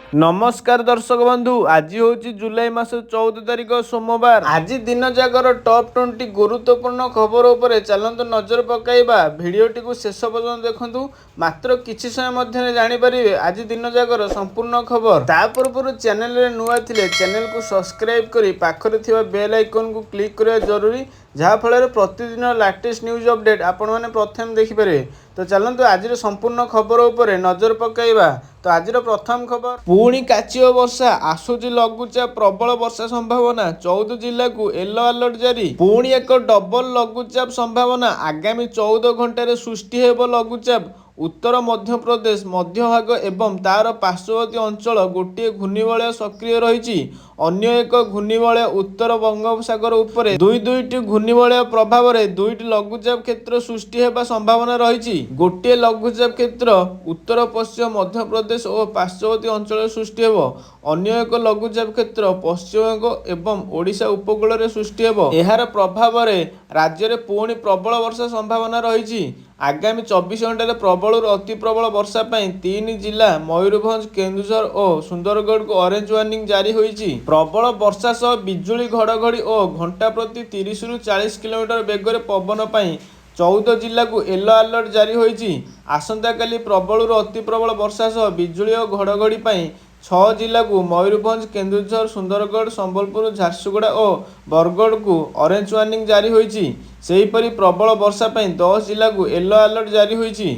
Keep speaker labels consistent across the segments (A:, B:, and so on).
A: नमस्कार दर्शक बंधु, आज हूँ जुलाई मास 14 तारिख सोमवार। आज दिन जागर टॉप 20 गुरुत्वपूर्ण खबर उपरे चलतु नजर पकाइबा। भिडियोटी को शेष पर्यंत देखंतु, मात्र किछि समय मध्य जानिपारे आज दिन जागर संपूर्ण खबर। ता पूर्व चैनल रे नुआ थिले चैनल को सब्सक्राइब करी पाखरे थिबा बेल आइकन को क्लिक करिया जरूरी, जहाँ फल प्रतिदिन लेटेस्ट न्यूज अपडेट आपण मैंने प्रथम देखिपारे। तो चलतु आज संपूर्ण खबर उपरे नजर पकाइबा। तो आज प्रथम खबर, पुणी काचियो वर्षा आसुची लघुचाप, प्रबल वर्षा संभावना। 14 जिला को येलो अलर्ट जारी। पुणी एक डबल लघुचाप संभावना। आगामी 14 घंटे सृष्टि हेब लघुचाप। उत्तर मध्य प्रदेश मध्यभाग एवं तार पार्श्ववर्ती अंचल गोटे घूर्णिवलय सक्रिय रही। अन्य एक घूर्णिवलय उत्तर बंगोपसागर उपरे दुईटी घूर्णिवलय प्रभाव में दुईटी लघुचाप क्षेत्र सृष्टि होगा संभावना रही। गोटे लघुचाप क्षेत्र उत्तर पश्चिम मध्य प्रदेश और पार्श्ववर्ती अंचल सृष्टि हो। अन्य एक लघुचाप क्षेत्र पश्चिमबंग एवं ओडिशा उपकूल में सृष्टि हो। यार प्रभाव में राज्य में पुणी प्रबल वर्षा संभावना रही। आगामी 24 घंटे प्रबल अति प्रबल वर्षा पाई 3 जिला मयूरभंज, केन्दुझर और सुंदरगढ़ को ऑरेंज वार्निंग जारी होईची। प्रबल वर्षा सह बिजुली घड़घड़ी और घंटा प्रति 30 रु 40 किलोमीटर बेगर पवन पाई 14 जिला को येलो अलर्ट जारी होईची। आसंता काली प्रबल अति प्रबल वर्षा सह बिजुली और घड़घड़ी पाई 6 जिला को मयूरभंज, केन्दुझर, सुंदरगढ़, संबलपुर, झारसुगुड़ा और बरगढ़ को ऑरेंज वार्निंग जारी होईची। सेहीपरि प्रबल वर्षा पाई 10 जिला को येलो अलर्ट जारी होईची।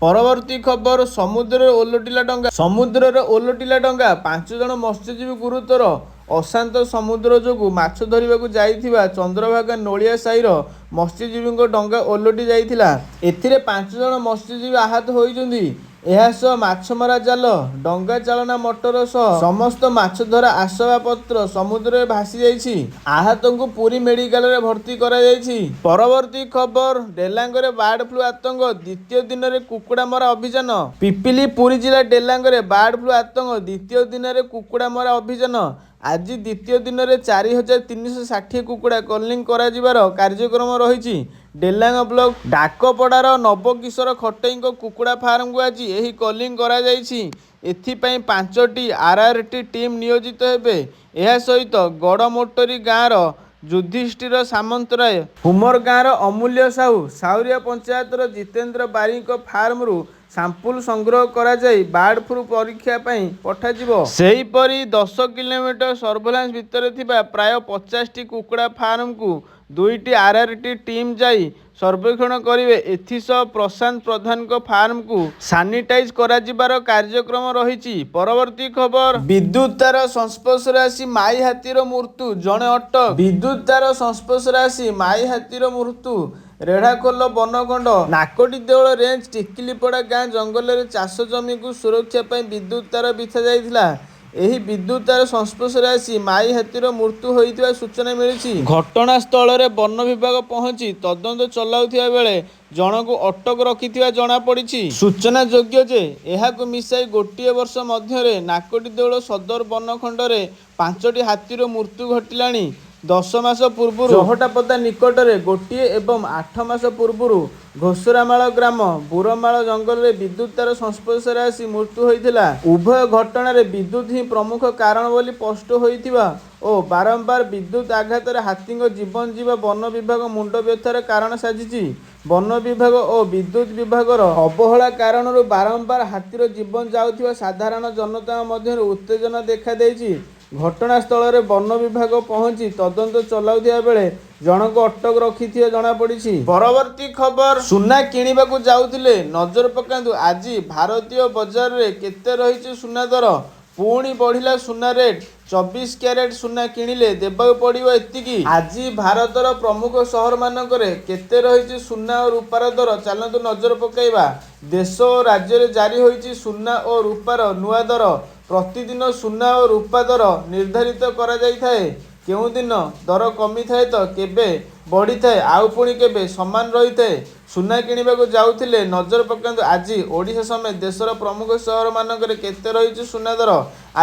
A: परवर्ती खबर, समुद्र ओलटिला डंगा। समुद्र रे ओलटिला डंगा, 5 जन मत्स्यजीवी गुरुतर। अशांत समुद्र जोगु माछ धरिबाकू जाइथिबा चंद्रभागा नोलिया साईर मत्स्यजीवी डंगा ओलटि जाइथिला। एथिरे 5 जन मत्स्यजीवी आहत होइछन्ति। एहासह माछमरा जाल, डंगा चालना मोटर सह समस्त माछ धरा आसबाबपत्र समुद्र भासी जाइछि। आहत को पुरी मेडिकल रे भर्ती करा जाइछि। परवर्ती खबर, डेलांगरे बार्ड फ्लू आतंक, द्वितीय दिन रे कुकुड़ा मरा अभियान। पिपिली पुरी जिला डेलांगरे बार्ड फ्लू आतंक, द्वितीय दिन रे कुकुड़ा मरा अभियान। आज द्वितीय दिन में 4360 कुकुड़ा कलिंग कराଯିबार कार्यक्रम रही। डेलांग ब्लॉक डाकपड़ार नवकिशोर खटई कुकुड़ा फार्म को आज यही कलिंग करा जाइछि। एथिपाई 5टी आरआरटी टीम नियोजित हेबे। यह सहित गड़मोटरी गाँवर युधिष्ठिर सामंतराय, हुमर गाँवर अमूल्य साहू, साउरिया पंचायतर जितेंद्र बारी फार्म रु सैंपल संग्रह करा जाई बार्ड फ्लू परीक्षा पई पठाजिबो। सेहीपरि 10 किलोमीटर सर्वेलांस भितर थिबा प्राय 50टी कुकुड़ा फार्म को 2टी आरआरटी टीम जाई सर्वेक्षण करिवे। एथिसह प्रशांत प्रधान को फार्म को सानिटाइज करा जिबार कार्यक्रम रही। परवर्ती खबर, विद्युत तार संस्पर्श आसी माई हाथीर मृत्यु, जड़े अटक। विद्युत तार संस्पर्श आसी माई हाथीर मृत्यु। रेढ़ाखोल बनखंड नाकोटी देवल रेंज टिकिलीपड़ा गाँ जंगल में चाष जमी को सुरक्षा पाई विद्युत तार बिछा जाइथिला। एही विद्युत तार संस्पर्श आसी माई हाथीर मृत्यु होइथिबा सूचना मिली। घटनास्थल में वन विभाग पहुंची तदंत चलाउथिबा बेले जनकु अटक रखिथिबा जणा पड़िछि। सूचना योग्य जे एहाकु मिसाई गोटिए वर्ष मध्यरे नाकोटी देवल सदर बनखंड में 5टी हाथीर मृत्यु घटिलाणी। 10 मास पूर्व चहटापदा निकट में गोटे एवं 8 मास पूर्व घोसरामाल ग्राम बुरमाल जंगल में विद्युत तार संस्पर्श आसी मृत्यु होइथिला। उभय घटना विद्युत ही प्रमुख कारण बोली स्पष्ट होइथिबा और बारंबार विद्युत आघात हाथी जीवन जीवा वन विभाग मुंड व्यथार कारण साजिछि। वन विभाग और विद्युत विभागर अवहेला कारण बारंबार हाथीर जीवन जाउथिबा साधारण जनता मध्य उत्तेजना देखा देइछि। घटनास्थल में वन विभाग पहुंची तदंत चलाउथिबा बेले जनक अटक रखिथिबा जणा पड़िछि। परवर्ती खबर, सुना किनिबाकू जाउथिले नजर पकांतु आज भारतीय बाजार रे केते रहिछि सुना दर। पुणी बढ़िला सुना रेट। 24 कैरेट सुना किणिले देबाकू पड़िबो एतिकी। आज भारतर प्रमुख सहर मानकरे केते रहिछि सुना और रूपार दर चलतु नजर पकाइबा। देश और राज्य रे जारी होइछि सुना और रूपार नुआ दर। प्रतिदिन सुना और रूपा दर निर्धारित करा जाई थाए। କେଉଁ ଦିନ ଦର କମିଥାଏ ତ କେବେ ବଢ଼ିଥାଏ, ଆଉ ପୁଣି କେବେ ସମାନ ରହିଥାଏ। ସୁନା କିଣିବାକୁ ଯାଉଥିଲେ ନଜର ପକାନ୍ତୁ ଆଜି ଓଡ଼ିଶା ସମେତ ଦେଶର ପ୍ରମୁଖ ସହରମାନଙ୍କରେ କେତେ ରହିଛି ସୁନା ଦର।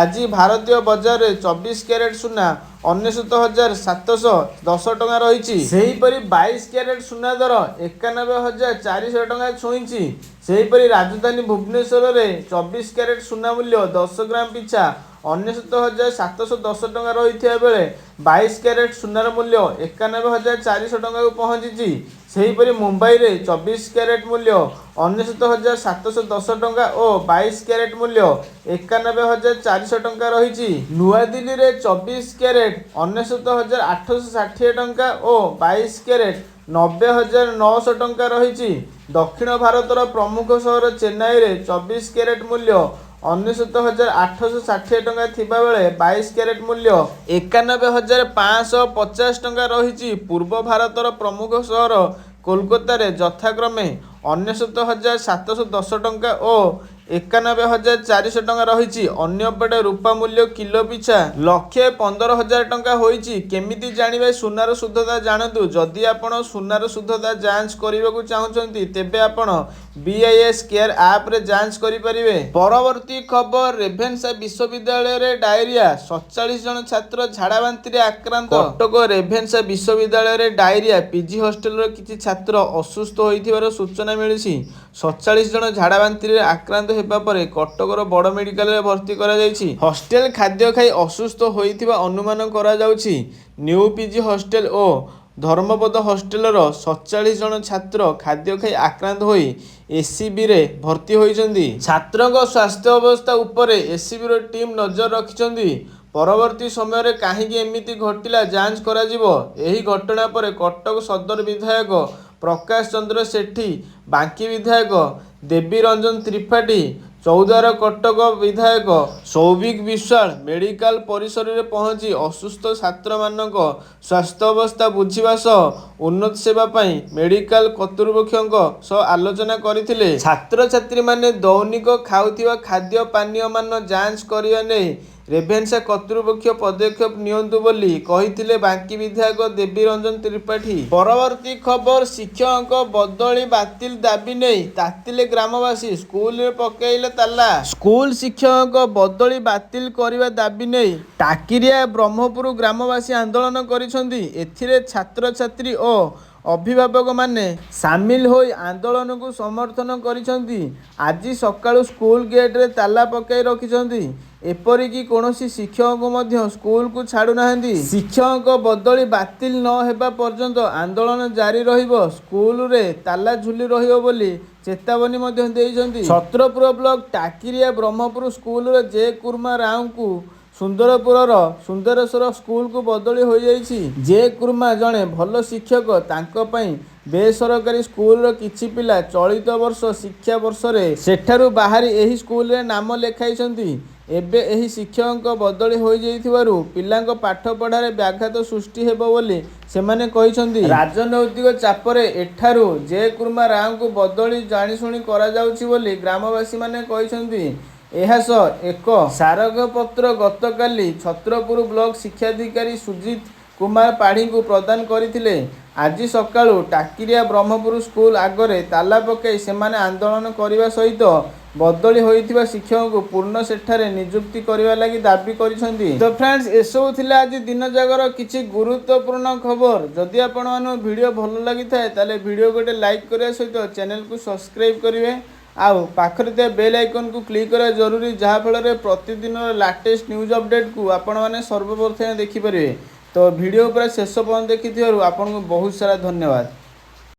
A: ଆଜି ଭାରତୀୟ ବଜାରରେ 24 କ୍ୟାରେଟ ସୁନା 99,710 ଟଙ୍କା ରହିଛି। ସେହିପରି 22 କ୍ୟାରେଟ ସୁନା ଦର 91,400 ଟଙ୍କା ଛୁଇଁଛି। ସେହିପରି ରାଜଧାନୀ ଭୁବନେଶ୍ୱରରେ 24 କ୍ୟାରେଟ ସୁନା ମୂଲ୍ୟ 10 ଗ୍ରାମ ପିଛା 99,710 ଟଙ୍କା ରହିଥିବା ବେଳେ 22 କ୍ୟାରେଟ ସୁନାର ମୂଲ୍ୟ 91,400 ଟଙ୍କାକୁ ପହଞ୍ଚିଛି। ସେହିପରି ମୁମ୍ବାଇରେ 24 କ୍ୟାରେଟ ମୂଲ୍ୟ 99,710 ଟଙ୍କା ଓ 22 କ୍ୟାରେଟ ମୂଲ୍ୟ 91,400 ଟଙ୍କା ରହିଛି। ନୂଆଦିଲ୍ଲୀରେ 24 କ୍ୟାରେଟ 99,860 ଟଙ୍କା ଓ 22 କ୍ୟାରେଟ 90,900 ଟଙ୍କା ରହିଛି। ଦକ୍ଷିଣ ଭାରତର ପ୍ରମୁଖ ସହର ଚେନ୍ନାଇରେ 24 କ୍ୟାରେଟ ମୂଲ୍ୟ 99,860 ଟଙ୍କା ଥିବାବେଳେ 22 କ୍ୟାରେଟ ମୂଲ୍ୟ 91,550 ଟଙ୍କା ରହିଛି। ପୂର୍ବ ଭାରତର ପ୍ରମୁଖ ସହର କୋଲକାତାରେ ଯଥାକ୍ରମେ 99,710 ଟଙ୍କା ଓ 91,400 ଟଙ୍କା ରହିଛି। ଅନ୍ୟପଟେ ରୂପା ମୂଲ୍ୟ କିଲୋ ପିଛା 1,15,000 ଟଙ୍କା ହୋଇଛି। କେମିତି ଜାଣିବେ ସୁନାର ଶୁଦ୍ଧତା ଜାଣନ୍ତୁ। ଯଦି ଆପଣ ସୁନାର ଶୁଦ୍ଧତା ଯାଞ୍ଚ କରିବାକୁ ଚାହୁଁଛନ୍ତି ତେବେ ଆପଣ BIS କେୟାର ଆପ୍ରେ ଯାଞ୍ଚ କରିପାରିବେ। ପରବର୍ତ୍ତୀ ଖବର, ରେଭେନ୍ସା ବିଶ୍ୱବିଦ୍ୟାଳୟରେ ଡାଇରିଆ, 47 ଜଣ ଛାତ୍ର ଝାଡ଼ାବାନ୍ତିରେ ଆକ୍ରାନ୍ତ। କଟକ ରେଭେନ୍ସା ବିଶ୍ୱବିଦ୍ୟାଳୟରେ ଡାଇରିଆ, ପିଜି ହଷ୍ଟେଲର କିଛି ଛାତ୍ର ଅସୁସ୍ଥ ହୋଇଥିବାର ସୂଚନା ମିଳିଛି। 47 ଜଣ ଝାଡ଼ାବାନ୍ତିରେ ଆକ୍ରାନ୍ତ ହେବା ପରେ କଟକର ବଡ଼ ମେଡିକାଲରେ ଭର୍ତ୍ତି କରାଯାଇଛି। ହଷ୍ଟେଲ ଖାଦ୍ୟ ଖାଇ ଅସୁସ୍ଥ ହୋଇଥିବା ଅନୁମାନ କରାଯାଉଛି। ନ୍ୟୁ ପିଜି ହଷ୍ଟେଲ ଓ ଧର୍ମପଦ ହଷ୍ଟେଲର 47 ଜଣ ଛାତ୍ର ଖାଦ୍ୟ ଖାଇ ଆକ୍ରାନ୍ତ ହୋଇ SCBରେ ଭର୍ତ୍ତି ହୋଇଛନ୍ତି। ଛାତ୍ରଙ୍କ ସ୍ୱାସ୍ଥ୍ୟ ଅବସ୍ଥା ଉପରେ SCBର ଟିମ୍ ନଜର ରଖିଛନ୍ତି। ପରବର୍ତ୍ତୀ ସମୟରେ କାହିଁକି ଏମିତି ଘଟିଲା ଯାଞ୍ଚ କରାଯିବ। ଏହି ଘଟଣା ପରେ କଟକ ସଦର ବିଧାୟକ ପ୍ରକାଶ ଚନ୍ଦ୍ର ସେଠୀ, ବାଙ୍କୀ ବିଧାୟକ ଦେବୀ ରଞ୍ଜନ ତ୍ରିପାଠୀ, ଚୌଦ୍ୱାର କଟକ ବିଧାୟକ ସୌଭିକ ବିଶ୍ୱାଳ ମେଡିକାଲ ପରିସରରେ ପହଞ୍ଚି ଅସୁସ୍ଥ ଛାତ୍ରମାନଙ୍କ ସ୍ୱାସ୍ଥ୍ୟ ଅବସ୍ଥା ବୁଝିବା ସହ ଉନ୍ନତ ସେବା ପାଇଁ ମେଡିକାଲ କର୍ତ୍ତୃପକ୍ଷଙ୍କ ସହ ଆଲୋଚନା କରିଥିଲେ। ଛାତ୍ରଛାତ୍ରୀମାନେ ଦୈନିକ ଖାଉଥିବା ଖାଦ୍ୟ ପାନୀୟ ମାନ ଯାଞ୍ଚ କରିବା ନେଇ ରେଭେନ୍ସା କର୍ତ୍ତୃପକ୍ଷ ପଦକ୍ଷେପ ନିଅନ୍ତୁ ବୋଲି କହିଥିଲେ ବାଙ୍କୀ ବିଧାୟକ ଦେବୀ ରଞ୍ଜନ ତ୍ରିପାଠୀ। ପରବର୍ତ୍ତୀ ଖବର, ଶିକ୍ଷକଙ୍କ ବଦଳି ବାତିଲ ଦାବି ନେଇ ତାତିଲେ ଗ୍ରାମବାସୀ, ସ୍କୁଲରେ ପକାଇଲେ ତାଲା। ସ୍କୁଲ ଶିକ୍ଷକଙ୍କ ବଦଳି ବାତିଲ କରିବା ଦାବି ନେଇ ଟାକିରିଆ ବ୍ରହ୍ମପୁର ଗ୍ରାମବାସୀ ଆନ୍ଦୋଳନ କରିଛନ୍ତି। ଏଥିରେ ଛାତ୍ରଛାତ୍ରୀ ଓ ଅଭିଭାବକମାନେ ସାମିଲ ହୋଇ ଆନ୍ଦୋଳନକୁ ସମର୍ଥନ କରିଛନ୍ତି। ଆଜି ସକାଳୁ ସ୍କୁଲ ଗେଟରେ ତାଲା ପକାଇ ରଖିଛନ୍ତି। ଏପରିକି କୌଣସି ଶିକ୍ଷକଙ୍କୁ ମଧ୍ୟ ସ୍କୁଲକୁ ଛାଡୁନାହାନ୍ତି। ଶିକ୍ଷକଙ୍କ ବଦଳି ବାତିଲ ନ ହେବା ପର୍ଯ୍ୟନ୍ତ ଆନ୍ଦୋଳନ ଜାରି ରହିବ। ସ୍କୁଲରେ ତାଲା ଝୁଲି ରହିବ ବୋଲି ଚେତାବନୀ ମଧ୍ୟ ଦେଇଛନ୍ତି। ଛତ୍ରପୁର ବ୍ଲକ ଟାକିରିଆ ବ୍ରହ୍ମପୁର ସ୍କୁଲର ଜେ କୁର୍ମା ରାଓଙ୍କୁ ସୁନ୍ଦରପୁରର ସୁନ୍ଦରେଶ୍ୱର ସ୍କୁଲକୁ ବଦଳି ହୋଇଯାଇଛି। ଜେ କୁର୍ମା ଜଣେ ଭଲ ଶିକ୍ଷକ। ତାଙ୍କ ପାଇଁ ବେସରକାରୀ ସ୍କୁଲର କିଛି ପିଲା ଚଳିତ ବର୍ଷ ଶିକ୍ଷାବର୍ଷରେ ସେଠାରୁ ବାହାରି ଏହି ସ୍କୁଲରେ ନାମ ଲେଖାଇଛନ୍ତି। ଏବେ ଏହି ଶିକ୍ଷକଙ୍କ ବଦଳି ହୋଇଯାଇଥିବାରୁ ପିଲାଙ୍କ ପାଠପଢ଼ାରେ ବ୍ୟାଘାତ ସୃଷ୍ଟି ହେବ ବୋଲି ସେମାନେ କହିଛନ୍ତି। ରାଜନୈତିକ ଚାପରେ ଏଠାରୁ ଜେ କୁର୍ମା ରାଓଙ୍କୁ ବଦଳି ଜାଣିଶୁଣି କରାଯାଉଛି ବୋଲି ଗ୍ରାମବାସୀମାନେ କହିଛନ୍ତି। ଏହା ସହ ଏକ ସ୍ମାରକପତ୍ର ଗତକାଲି ଛତ୍ରପୁର ବ୍ଲକ ଶିକ୍ଷାଧିକାରୀ ସୁଜିତ କୁମାର ପାଢ଼ୀଙ୍କୁ ପ୍ରଦାନ କରିଥିଲେ। ଆଜି ସକାଳୁ ଟାକିରିଆ ବ୍ରହ୍ମପୁର ସ୍କୁଲ ଆଗରେ ତାଲା ପକାଇ ସେମାନେ ଆନ୍ଦୋଳନ କରିବା ସହିତ ବଦଳି ହୋଇଥିବା ଶିକ୍ଷକଙ୍କୁ ପୁନଃ ସେଠାରେ ନିଯୁକ୍ତି କରିବା ଲାଗି ଦାବି କରିଛନ୍ତି। ତ ଫ୍ରେଣ୍ଡସ୍, ଏସବୁ ଥିଲା ଆଜି ଦିନ ଯାକର କିଛି ଗୁରୁତ୍ୱପୂର୍ଣ୍ଣ ଖବର। ଯଦି ଆପଣମାନଙ୍କୁ ଭିଡ଼ିଓ ଭଲ ଲାଗିଥାଏ ତାହେଲେ ଭିଡ଼ିଓ ଗୋଟେ ଲାଇକ୍ କରିବା ସହିତ ଚ୍ୟାନେଲକୁ ସବସ୍କ୍ରାଇବ୍ କରିବେ। ଆଉ ପାଖରେ ଥିବା ବେଲ୍ ଆଇକନ୍କୁ କ୍ଲିକ୍ କରିବା ଜରୁରୀ, ଯାହାଫଳରେ ପ୍ରତିଦିନର ଲାଟେଷ୍ଟ ନ୍ୟୁଜ୍ ଅପଡ଼େଟ୍କୁ ଆପଣମାନେ ସର୍ବପ୍ରଥମେ ଦେଖିପାରିବେ। ତ ଭିଡ଼ିଓ ପୁରା ଶେଷ ପର୍ଯ୍ୟନ୍ତ ଦେଖିଥିବାରୁ ଆପଣଙ୍କୁ ବହୁତ ସାରା ଧନ୍ୟବାଦ।